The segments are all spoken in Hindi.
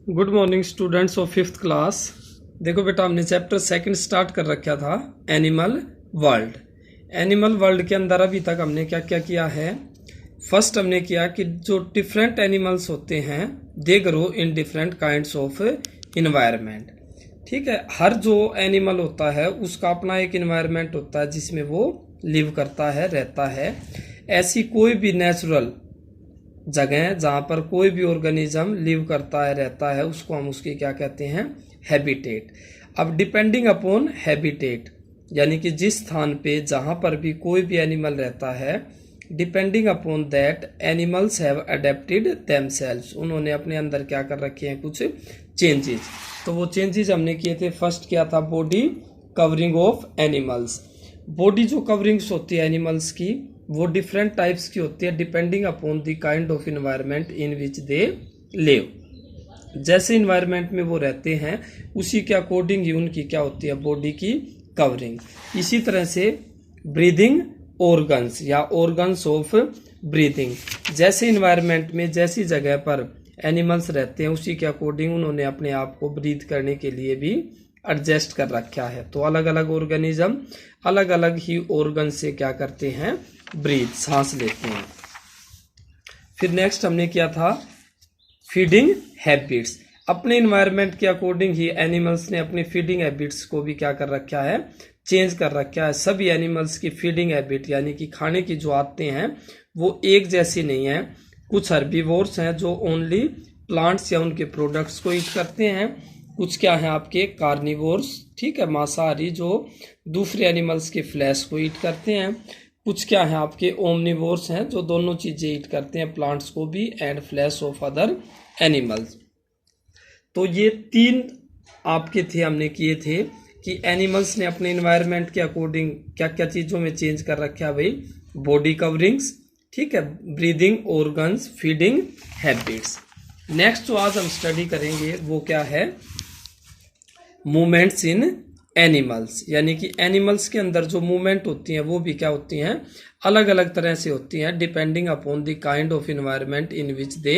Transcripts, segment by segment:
Good morning students of fifth class. देखो बेटा, हमने चैप्टर सेकंड स्टार्ट कर रखा था एनिमल वर्ल्ड। एनिमल वर्ल्ड के अंदर अभी तक हमने क्या क्या किया है। फर्स्ट हमने किया कि जो डिफरेंट एनिमल्स होते हैं they grow in different kinds of environment. ठीक है, हर जो एनिमल होता है उसका अपना एक इन्वायरमेंट होता है जिसमें वो लिव करता है, रहता है। ऐसी कोई भी नेचुरल जगह जहाँ पर कोई भी ऑर्गेनिज्म लिव करता है, रहता है, उसको हम उसकी क्या कहते हैं, हैबिटेट। अब डिपेंडिंग अपॉन हैबिटेट यानी कि जिस स्थान पे जहाँ पर भी कोई भी एनिमल रहता है, depending upon that animals have adapted themselves, उन्होंने अपने अंदर क्या कर रखे हैं, कुछ चेंजेस। तो वो चेंजेस हमने किए थे। फर्स्ट क्या था, body covering of animals. Body जो कवरिंग्स होती है एनिमल्स की वो डिफरेंट टाइप्स की होती है depending upon the kind of environment in which they live. जैसे इन्वायरमेंट में वो रहते हैं उसी के अकॉर्डिंग ही उनकी क्या होती है, बॉडी की कवरिंग। इसी तरह से ब्रीदिंग ऑर्गन्स या ऑर्गन्स ऑफ ब्रीदिंग, जैसे इन्वायरमेंट में जैसी जगह पर एनिमल्स रहते हैं उसी के अकॉर्डिंग उन्होंने अपने आप को ब्रीथ करने के लिए भी एडजस्ट कर रखा है। तो अलग अलग ऑर्गेनिज्म अलग अलग ही ऑर्गन से क्या करते हैं, ब्रीथ, सांस लेते हैं। फिर नेक्स्ट हमने किया था फीडिंग हैबिट्स। अपने इन्वायरमेंट के अकॉर्डिंग ही एनिमल्स ने अपनी फीडिंग हैबिट्स को भी क्या कर रखा है, चेंज कर रखा है। सभी एनिमल्स की फीडिंग हैबिट यानी कि खाने की जो आदतें हैं वो एक जैसी नहीं है। कुछ हर्बीवोर्स हैं जो ओनली प्लांट्स या उनके प्रोडक्ट्स को ईट करते हैं। कुछ क्या है आपके कार्निवोर्स, ठीक है, मांसाहारी, जो दूसरे एनिमल्स के फ्लैश को ईट करते हैं। कुछ क्या है आपके ओमनिवोर्स हैं जो दोनों चीजें ईट करते हैं, प्लांट्स को भी and flash of other animals. तो ये तीन आपके थे, हमने किए थे कि एनिमल्स ने अपने इन्वायरमेंट के अकॉर्डिंग क्या क्या चीजों में चेंज कर रखा है भाई। बॉडी कवरिंग्स, ठीक है, breathing organs, feeding habits. Next जो आज हम स्टडी करेंगे वो क्या है, मूवमेंट्स इन एनिमल्स। यानी कि एनिमल्स के अंदर जो मूवमेंट होती हैं वो भी क्या होती हैं, अलग अलग तरह से होती हैं depending upon the kind of environment in which they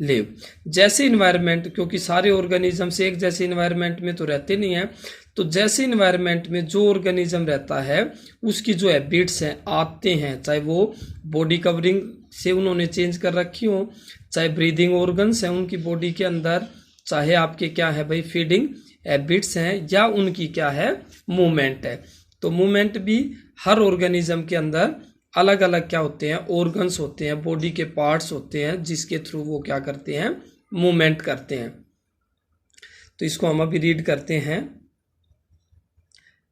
live. जैसे इन्वायरमेंट, क्योंकि सारे ऑर्गेनिज्म से एक जैसे इन्वायरमेंट में तो रहते नहीं हैं, तो जैसे इन्वायरमेंट में जो ऑर्गेनिज्म रहता है उसकी जो हैबिट्स हैं, आते हैं, चाहे वो बॉडी कवरिंग से उन्होंने चेंज कर रखी हो, चाहे ब्रीदिंग ऑर्गन्स हैं उनकी बॉडी के अंदर, चाहे आपके क्या है भाई फीडिंग हैबिट्स हैं, या उनकी क्या है मूवमेंट है। तो मूवमेंट भी हर ऑर्गेनिज्म के अंदर अलग अलग क्या होते हैं, ऑर्गन्स होते हैं, बॉडी के पार्ट्स होते हैं जिसके थ्रू वो क्या करते हैं, मूवमेंट करते हैं। तो इसको हम अभी रीड करते हैं।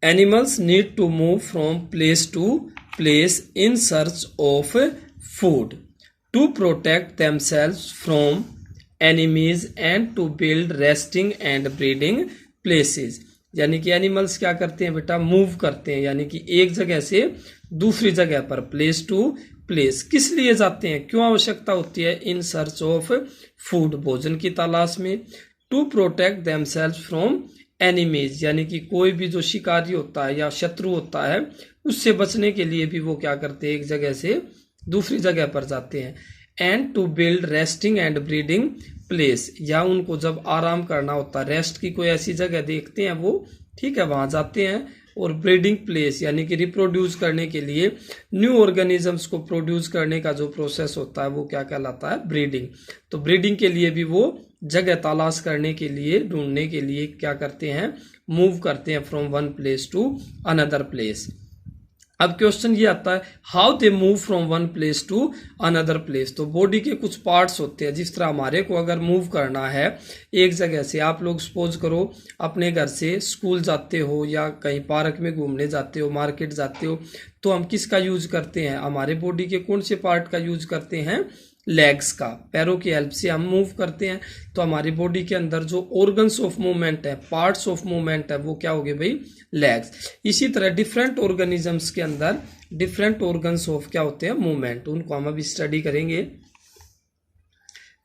Animals need to move from place to place in search of food to protect themselves from enemies and to build resting and breeding places. यानी कि एनिमल्स क्या करते हैं बेटा, मूव करते हैं, यानी कि एक जगह से दूसरी जगह पर, प्लेस टू प्लेस। किस लिए जाते हैं, क्यों आवश्यकता होती है, इन सर्च ऑफ फूड, भोजन की तलाश में। To protect themselves from enemies, यानी कि कोई भी जो शिकारी होता है या शत्रु होता है उससे बचने के लिए भी वो क्या करते हैं, एक जगह से दूसरी जगह पर जाते हैं। And to build resting and breeding place, या उनको जब आराम करना होता है, रेस्ट की कोई ऐसी जगह देखते हैं वो, ठीक है, वहां जाते हैं। और ब्रीडिंग प्लेस यानी कि रिप्रोड्यूस करने के लिए, न्यू ऑर्गेनिजम्स को प्रोड्यूस करने का जो प्रोसेस होता है वो क्या कहलाता है, ब्रीडिंग। तो ब्रीडिंग के लिए भी वो जगह तलाश करने के लिए, ढूंढने के लिए क्या करते हैं, मूव करते हैं from one place to another place. अब क्वेश्चन ये आता है, how they move from one place to another place. तो बॉडी के कुछ पार्ट्स होते हैं, जिस तरह हमारे को अगर मूव करना है एक जगह से, आप लोग सपोज करो अपने घर से स्कूल जाते हो या कहीं पार्क में घूमने जाते हो, मार्केट जाते हो, तो हम किसका यूज करते हैं, हमारे बॉडी के कौन से पार्ट का यूज करते हैं, लेग्स का, पैरों की हेल्प से हम मूव करते हैं। तो हमारी बॉडी के अंदर जो ऑर्गन्स ऑफ मूवमेंट है, पार्ट्स ऑफ मूवमेंट है, वो क्या हो गए भाई, लेग्स। इसी तरह डिफरेंट ऑर्गेनिजम्स के अंदर डिफरेंट ऑर्गन्स ऑफ क्या होते हैं, मूवमेंट, उनको हम अभी स्टडी करेंगे।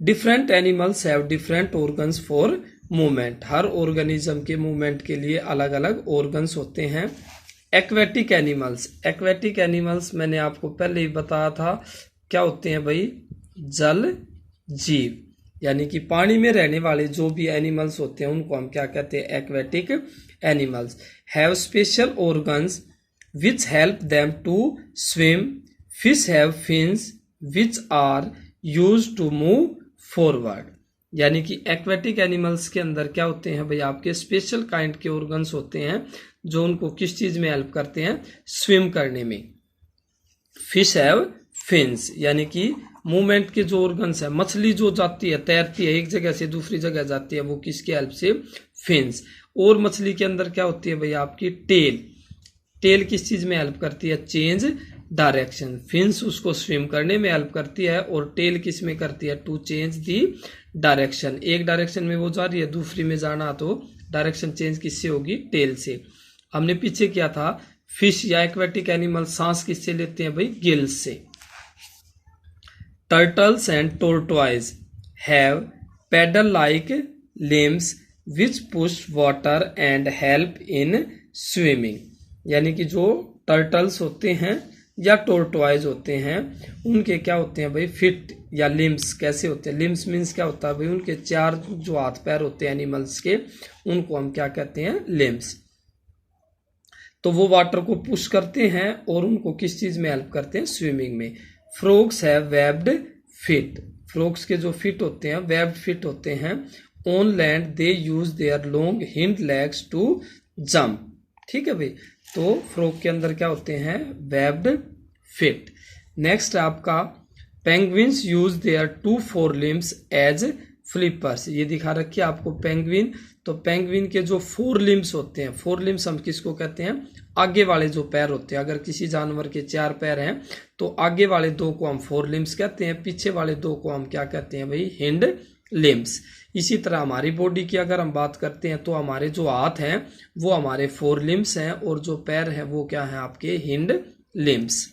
Different animals have different organs for movement. Her organism के मूवमेंट के लिए अलग अलग ऑर्गन्स होते हैं। एक्वेटिक एनिमल्स, एक्वेटिक एनिमल्स मैंने आपको पहले ही बताया था क्या होते हैं भाई, जल जीव। यानी कि पानी में रहने वाले जो भी एनिमल्स होते हैं उनको हम क्या कहते हैं, aquatic animals. Have special organs which help them to swim. Fish have fins which are used to move forward. यानी कि एक्वेटिक एनिमल्स के अंदर क्या होते हैं भाई, आपके स्पेशल काइंड के ऑर्गन्स होते हैं जो उनको किस चीज में हेल्प करते हैं, स्विम करने में। फिश हैव फिन्स, यानी कि मूवमेंट के जो ऑर्गन्स है, मछली जो जाती है, तैरती है एक जगह से दूसरी जगह जाती है, वो किसकी हेल्प से, फिन्स। और मछली के अंदर क्या होती है भाई, आपकी टेल। टेल किस चीज में हेल्प करती है, चेंज डायरेक्शन। फिन्स उसको स्विम करने में हेल्प करती है और टेल किस में करती है, टू चेंज दी डायरेक्शन। एक डायरेक्शन में वो जा रही है, दूसरी में जाना तो डायरेक्शन चेंज किससे होगी, टेल से। हमने पीछे किया था फिश या एक्वेटिक एनिमल सांस किससे लेते हैं भाई, गिल्स से। Turtles and tortoise have paddle like limbs which push water and help in swimming. यानी कि जो टर्टल्स होते हैं या टोर्टोइज होते हैं उनके क्या होते हैं भाई, फिट या लिम्स कैसे होते हैं। लिम्स मीन्स क्या होता है भाई, उनके चार जो हाथ पैर होते हैं एनिमल्स के, उनको हम क्या कहते हैं, लिम्स। तो वो वाटर को पुश करते हैं और उनको किस चीज में हेल्प करते हैं, स्विमिंग में। Frogs have webbed feet. Frogs के जो फिट होते हैं वेब्ड फिट होते हैं। On land they use their long hind legs to jump. ठीक है भाई, तो फ्रॉग के अंदर क्या होते हैं, वेब्ड फिट। नेक्स्ट आपका penguins use their 2 four limbs as flippers. ये दिखा रखिए आपको पेंगुइन। तो पेंगुइन के जो 4 लिम्स होते हैं, 4 लिम्स हम किसको कहते हैं, आगे वाले जो पैर होते हैं। अगर किसी जानवर के 4 पैर हैं तो आगे वाले 2 को हम 4 लिम्स कहते हैं, पीछे वाले 2 को हम क्या कहते हैं भाई, हिंड लिम्स। इसी तरह हमारी बॉडी की अगर हम बात करते हैं तो हमारे जो हाथ हैं वो हमारे 4 लिम्स हैं और जो पैर हैं वो क्या हैं, आपके hind limbs.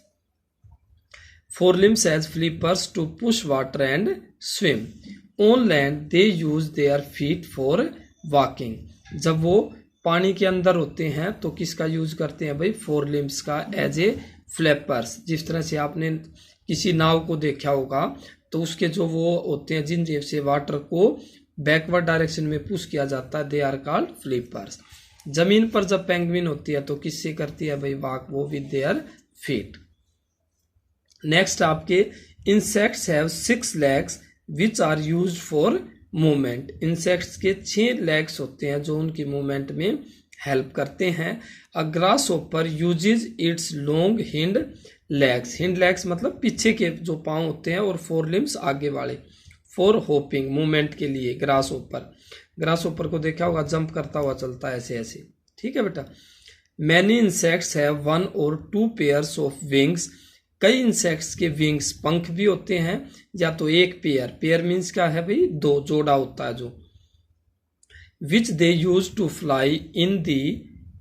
4 limbs as flippers to push water and swim. On land they use their feet for walking. जब वो पानी के अंदर होते हैं तो किसका यूज करते हैं भाई, 4 limbs का एज ए फ्लैपर्स। जिस तरह से आपने किसी नाव को देखा होगा तो उसके जो वो होते हैं जिन से वाटर को बैकवर्ड डायरेक्शन में पुश किया जाता है, दे आर कॉल्ड फ्लिपर्स। जमीन पर जब पेंगुइन होती है तो किससे करती है भाई, वॉक, वो विद देयर फीट। नेक्स्ट आपके insects have 6 legs which are used for movement. Insects के 6 legs होते हैं जो उनकी मूवमेंट में हेल्प करते हैं। अ grass hopper usage it's long hind legs. Hind legs मतलब पीछे के जो पांव होते हैं और 4 limbs आगे वाले, फॉर होपिंग, मूवमेंट के लिए। ग्रास होपर को देखा होगा, जंप करता हुआ चलता है ऐसे ऐसे। ठीक है बेटा। Many insects have 1 or 2 pairs of wings. कई इंसेक्ट्स के विंग्स, पंख भी होते हैं या तो एक पेयर। पेयर मीन्स क्या है भाई, 2 जोड़ा होता है जो। Which they use to fly in the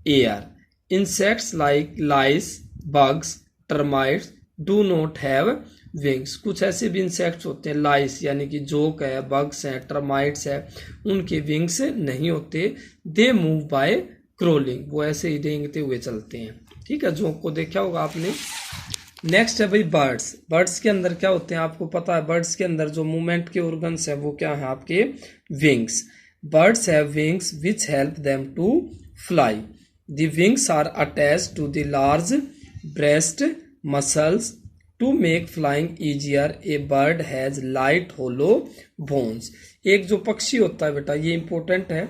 air. Insects like lice, bugs, termites do not have wings. कुछ ऐसे भी इंसेक्ट्स होते हैं, लाइस यानी कि जोक है, बग्स हैं, टर्माइट्स है, उनके विंग्स नहीं होते। दे मूव बाय क्रोलिंग, वो ऐसे ही रेंगते हुए चलते हैं। ठीक है, जोक को देखा होगा आपने। नेक्स्ट है भाई बर्ड्स। बर्ड्स के अंदर क्या होते हैं आपको पता है, बर्ड्स के अंदर जो मूवमेंट के ऑर्गन्स है वो क्या है आपके, wings. Birds have wings which help them to fly. The wings are attached to the large breast muscles to make flying easier. A bird has light hollow bones. एक जो पक्षी होता है बेटा, ये इंपॉर्टेंट है,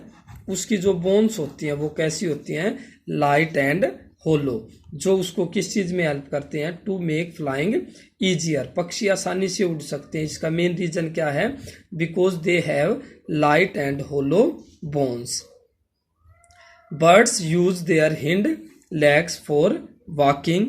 उसकी जो बोन्स होती हैं वो कैसी होती हैं, लाइट एंड होलो, जो उसको किस चीज में हेल्प करते हैं, टू मेक फ्लाइंग ईजियर। पक्षी आसानी से उड़ सकते हैं। इसका मेन रीजन क्या है, because they have light and hollow bones. Birds use their hind legs for walking,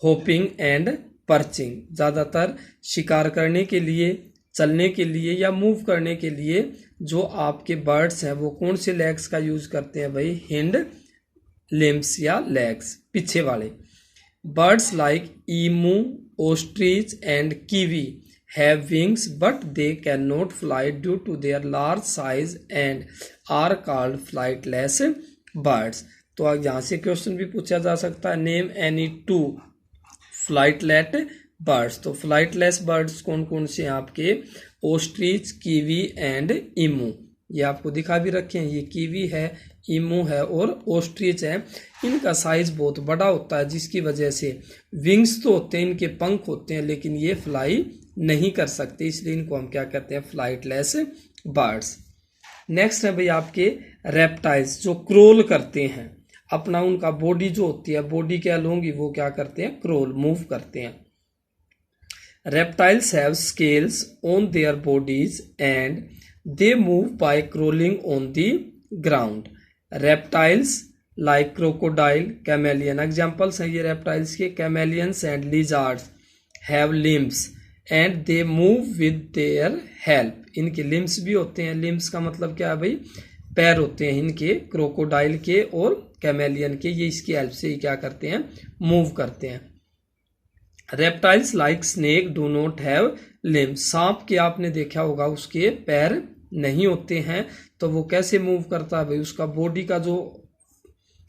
hopping and perching. ज्यादातर शिकार करने के लिए, चलने के लिए या मूव करने के लिए जो आपके बर्ड्स हैं वो कौन से लेग्स का यूज करते हैं भाई, हिंड लिम्स या लेग्स, पीछे वाले। Birds like emu, ostrich and kiwi have wings but they can not fly due to their large size and are called flightless birds. तो यहाँ से क्वेश्चन भी पूछा जा सकता है, नेम एनी 2 फ्लाइटलेट बर्ड्स। तो फ्लाइटलेस बर्ड्स कौन कौन से हैं आपके? Ostrich, kiwi and emu. ये आपको दिखा भी रखे हैं, ये कीवी है, इमू है और ओस्ट्रिच है। इनका साइज बहुत बड़ा होता है जिसकी वजह से विंग्स तो होते हैं, इनके पंख होते हैं, लेकिन ये फ्लाई नहीं कर सकते, इसलिए इनको हम क्या कहते हैं? Flightless birds. नेक्स्ट है भाई आपके रेप्टाइल्स, जो क्रोल करते हैं। अपना उनका बॉडी जो होती है, बॉडी के अलोंग ही वो क्या करते हैं? क्रोल, मूव करते हैं। Reptiles have scales on their bodies and they move by crawling on the ground. Reptiles like crocodile, chameleon, examples हैं ये रेप्टाइल्स के। Chameleons and lizards have limbs and they move with their help. इनके लिम्स भी होते हैं। लिम्स का मतलब क्या है भाई? पैर होते हैं इनके, क्रोकोडाइल के और कैमेलियन के। ये इसकी हेल्प से ही क्या करते हैं? मूव करते हैं। Reptiles like snake do not have limbs. सांप के आपने देखा होगा उसके पैर नहीं होते हैं, तो वो कैसे मूव करता है भाई? उसका बॉडी का जो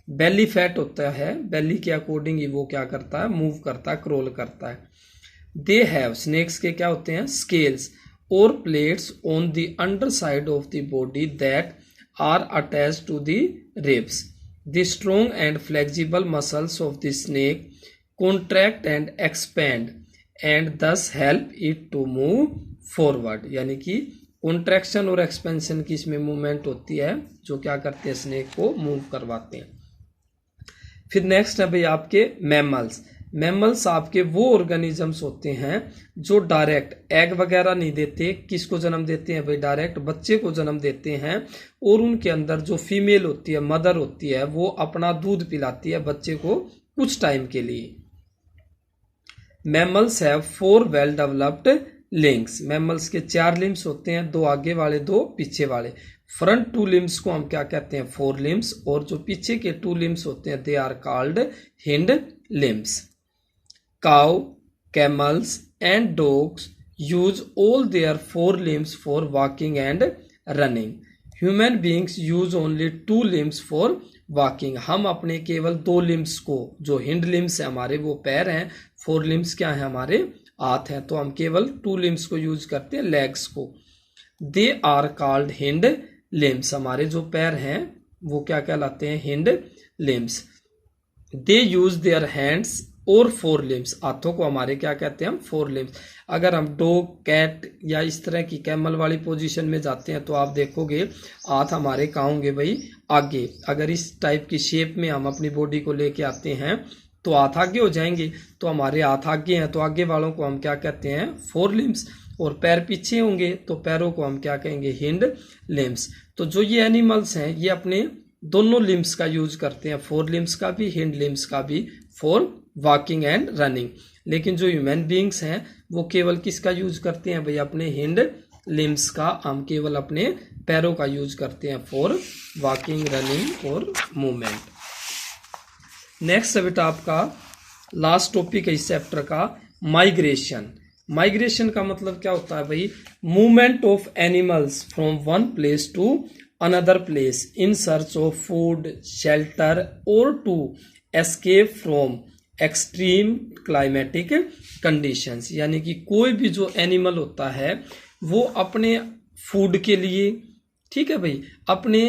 बेली फैट होता है, बेली के अकॉर्डिंग ही वो क्या करता है? मूव करता है, क्रोल करता है। दे हैव, स्नेक्स के क्या होते हैं? स्केल्स और plates on the under side of the body that are attached to the ribs. The strong and flexible muscles of the snake contract and expand and this help it to move forward. यानी कि कॉन्ट्रैक्शन और एक्सपेंशन की इसमें मूवमेंट होती है, जो क्या करते हैं? स्नेक को मूव करवाते हैं। फिर नेक्स्ट है भाई आपके मैमल्स। मैमल्स आपके वो ऑर्गेनिजम्स होते हैं जो डायरेक्ट एग वगैरह नहीं देते। किसको जन्म देते हैं भाई? डायरेक्ट बच्चे को जन्म देते हैं, और उनके अंदर जो फीमेल होती है, मदर होती है, वो अपना दूध पिलाती है बच्चे को कुछ टाइम के लिए। Mammals have 4 well developed limbs. Mammals के 4 लिम्स होते हैं, 2 आगे वाले, 2 पीछे वाले। फ्रंट 2 लिम्स को हम क्या कहते हैं? 4 लिम्स। और जो पीछे के 2 लिम्स होते हैं, they are called hind limbs. Cow, camels and dogs use all their 4 limbs for walking and running. Human beings use only 2 limbs for walking. हम अपने केवल 2 लिम्स को, जो हिंड लिम्स है हमारे, वो पैर हैं, 4 लिम्स क्या है? हमारे हाथ हैं, तो हम केवल 2 लिम्स को यूज करते हैं, लेग्स को। They are called hind limbs. हमारे जो पैर हैं वो क्या कहलाते हैं? Hind limbs. They use their hands और 4 लिम्स। हाथों को हमारे क्या कहते हैं? हम 4 लिम्स। अगर हम डॉग, कैट या इस तरह की कैमल वाली पोजीशन में जाते हैं तो आप देखोगे हाथ हमारे कहाँ होंगे भाई? आगे। अगर इस टाइप की शेप में हम अपनी बॉडी को लेके आते हैं तो हाथ आगे हो जाएंगे, तो हमारे हाथ आगे हैं, तो आगे वालों को हम क्या कहते हैं? 4 लिम्स। और पैर पीछे होंगे तो पैरों को हम क्या कहेंगे? Hind limbs. तो जो ये एनिमल्स हैं ये अपने दोनों लिम्स का यूज करते हैं, 4 लिम्स का भी, हिंड लिम्स का भी, फॉर वॉकिंग एंड रनिंग। लेकिन जो ह्यूमन बींग्स हैं वो केवल किसका यूज करते हैं भाई? अपने हिंड लिम्स का। हम केवल अपने पैरों का यूज करते हैं फॉर वॉकिंग, रनिंग और मूवमेंट। नेक्स्ट है बेटा आपका लास्ट टॉपिक है इस चैप्टर का, माइग्रेशन। माइग्रेशन का मतलब क्या होता है भाई? Movement of animals from one place to another place in search of food, shelter और to escape from extreme climatic conditions. यानी कि कोई भी जो एनिमल होता है वो अपने फूड के लिए, ठीक है भाई, अपने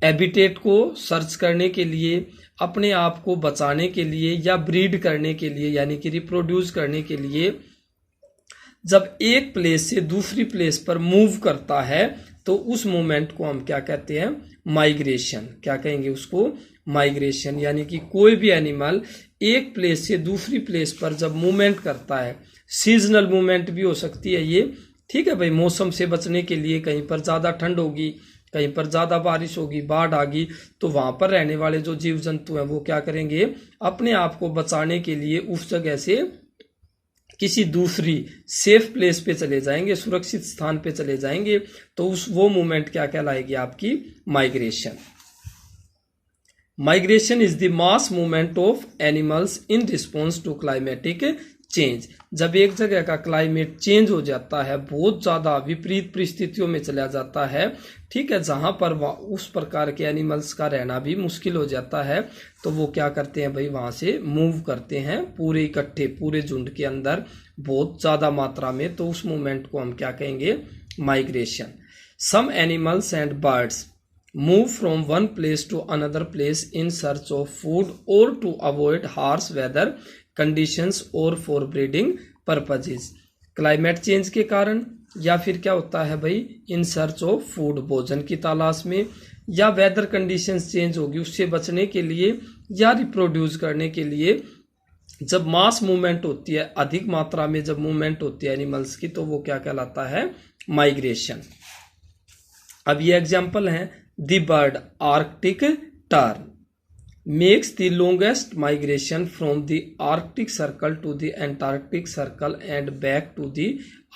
हैबिटेट को सर्च करने के लिए, अपने आप को बचाने के लिए या ब्रीड करने के लिए, यानी कि रिप्रोड्यूस करने के लिए, जब एक प्लेस से दूसरी प्लेस पर मूव करता है तो उस मूवमेंट को हम क्या कहते हैं? माइग्रेशन। क्या कहेंगे उसको? माइग्रेशन। यानी कि कोई भी एनिमल एक प्लेस से दूसरी प्लेस पर जब मूवमेंट करता है, सीजनल मूवमेंट भी हो सकती है ये, ठीक है भाई, मौसम से बचने के लिए, कहीं पर ज़्यादा ठंड होगी, कहीं पर ज़्यादा बारिश होगी, बाढ़ आ गई, तो वहाँ पर रहने वाले जो जीव जंतु हैं वो क्या करेंगे? अपने आप को बचाने के लिए उस जगह से किसी दूसरी सेफ प्लेस पे चले जाएंगे, सुरक्षित स्थान पे चले जाएंगे, तो वो मूवमेंट क्या कहलाएगी? आपकी migration. Migration is the mass movement of animals in response to climatic change. जब एक जगह का क्लाइमेट चेंज हो जाता है, बहुत ज़्यादा विपरीत परिस्थितियों में चला जाता है, ठीक है, जहाँ पर उस प्रकार के एनिमल्स का रहना भी मुश्किल हो जाता है, तो वो क्या करते हैं भाई, वहाँ से मूव करते हैं पूरे इकट्ठे, पूरे झुंड के अंदर बहुत ज़्यादा मात्रा में। तो उस मूवमेंट को हम क्या कहेंगे, migration. Some animals and birds move from one place to another place in search of food or to avoid harsh weather conditions or for breeding purposes। Climate change के कारण, या फिर क्या होता है भाई, इन सर्च ऑफ फूड, भोजन की तलाश में, या वेदर कंडीशंस चेंज होगी उससे बचने के लिए, या रिप्रोड्यूस करने के लिए। जब मास मूवमेंट होती है, अधिक मात्रा में जब मूवमेंट होती है एनिमल्स की, तो वो क्या कहलाता है, माइग्रेशन। अब ये एग्जाम्पल है, The bird Arctic tern makes the longest migration from the Arctic Circle to the Antarctic Circle and back to the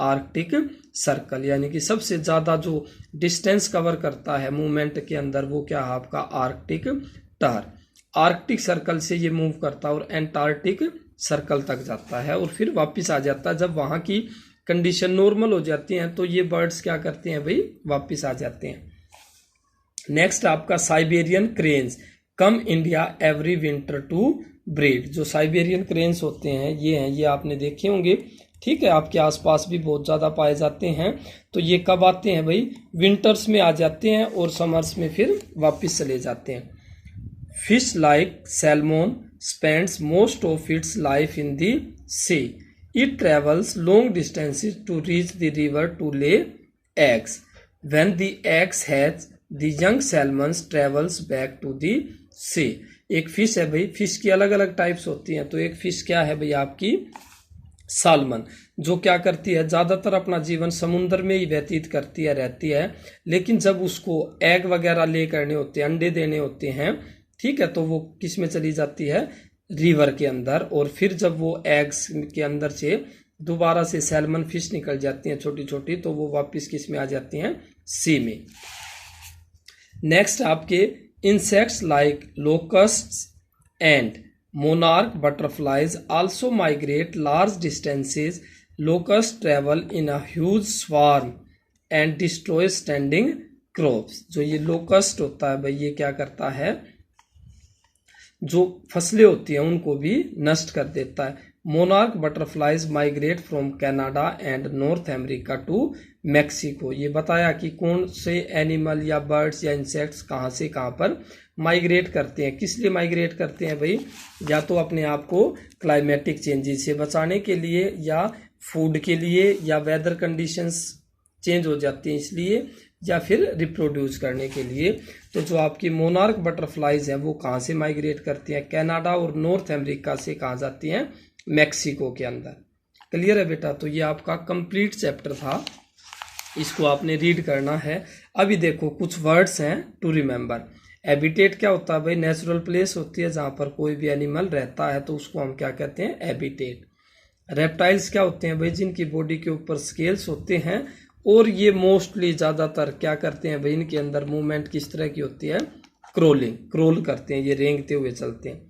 Arctic Circle। यानी कि सबसे ज़्यादा जो डिस्टेंस कवर करता है मूवमेंट के अंदर, वो क्या है आपका, आर्कटिक टर्न। आर्कटिक सर्कल से ये मूव करता है और एंटार्क्टिक सर्कल तक जाता है और फिर वापस आ जाता है। जब वहाँ की कंडीशन नॉर्मल हो जाती हैं तो ये बर्ड्स क्या करते हैं भाई, वापस आ जाते हैं। नेक्स्ट आपका Siberian cranes come India every winter to breed. जो साइबेरियन क्रेन्स होते हैं, ये आपने देखे होंगे, ठीक है, आपके आसपास भी बहुत ज़्यादा पाए जाते हैं। तो ये कब आते हैं भाई, विंटर्स में आ जाते हैं और समर्स में फिर वापस चले जाते हैं। Fish like salmon spends most of its life in the sea. It travels long distances to reach the river to lay eggs. When the eggs hatch The young salmons travels back to the sea। एक फिश है भाई, फिश की अलग अलग टाइप्स होती हैं। तो एक फिश क्या है भाई आपकी, सालमन, जो क्या करती है, ज़्यादातर अपना जीवन समुद्र में ही व्यतीत करती है, रहती है। लेकिन जब उसको एग वगैरह ले करने होते हैं, अंडे देने होते हैं, ठीक है, तो वो किस में चली जाती है, रिवर के अंदर। और फिर जब वो एग्स के अंदर से दोबारा से सैल्मन फिश निकल जाती हैं छोटी छोटी, तो वो वापस किस में आ जाती हैं, सी में। नेक्स्ट आपके insects like locusts and monarch butterflies also migrate large distances. Locust travel in a huge swarm and destroy standing crops. जो ये लोकस्ट होता है भाई, ये क्या करता है, जो फसलें होती हैं उनको भी नष्ट कर देता है। Monarch butterflies migrate from Canada and North America to Mexico. ये बताया कि कौन से एनिमल या बर्ड्स या इंसेक्ट्स कहाँ से कहाँ पर माइग्रेट करते हैं, किस लिए माइग्रेट करते हैं भाई, या तो अपने आप को क्लाइमेटिक चेंजेस से बचाने के लिए, या फूड के लिए, या वेदर कंडीशंस चेंज हो जाती हैं इसलिए, या फिर रिप्रोड्यूस करने के लिए। तो जो आपकी मोनार्क बटरफ्लाइज हैं वो कहाँ से माइग्रेट करती हैं, कनाडा और नॉर्थ अमेरिका से कहाँ जाती हैं, मैक्सिको के अंदर। क्लियर है बेटा। तो ये आपका कंप्लीट चैप्टर था, इसको आपने रीड करना है। अभी देखो कुछ वर्ड्स हैं टू रिमेंबर। हैबिटेट क्या होता है भाई, नेचुरल प्लेस होती है जहाँ पर कोई भी एनिमल रहता है, तो उसको हम क्या कहते हैं, हैबिटेट। रेप्टाइल्स क्या होते हैं भाई, जिनकी बॉडी के ऊपर स्केल्स होते हैं और ये मोस्टली ज़्यादातर क्या करते हैं भाई, इनके अंदर मूवमेंट किस तरह की होती है, क्रोल करते हैं, ये रेंगते हुए चलते हैं।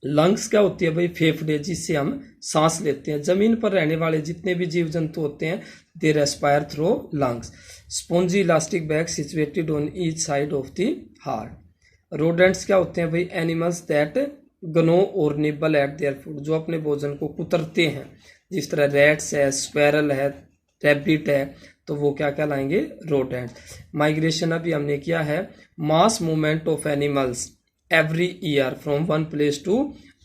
लंग्स क्या होती है भाई, फेफड़े, जिससे हम सांस लेते हैं। जमीन पर रहने वाले जितने भी जीव जंतु होते हैं, they respire through lungs. Spongy elastic bag situated on each side of the heart. Rodents क्या होते हैं भाई, एनिमल्स दैट गनो और निबल एट देयर फूड, जो अपने भोजन को कुतरते हैं। जिस तरह रैट्स है, स्क्वेरल है, रैबिट है, तो वो क्या कहलाएंगे, रोडेंट। माइग्रेशन अभी हमने किया है, mass movement of animals every year from one place to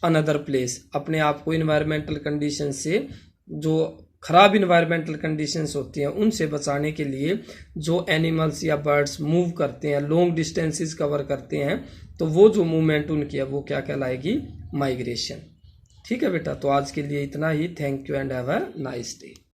another place. अपने आप को इन्वायरमेंटल कंडीशन से, जो खराब इन्वायरमेंटल कंडीशंस होती हैं उनसे बचाने के लिए जो एनिमल्स या बर्ड्स मूव करते हैं, लॉन्ग डिस्टेंसेस कवर करते हैं, तो वो जो मूवमेंट उनकी है वो क्या कहलाएगी, माइग्रेशन। ठीक है बेटा, तो आज के लिए इतना ही। Thank you and have a nice day.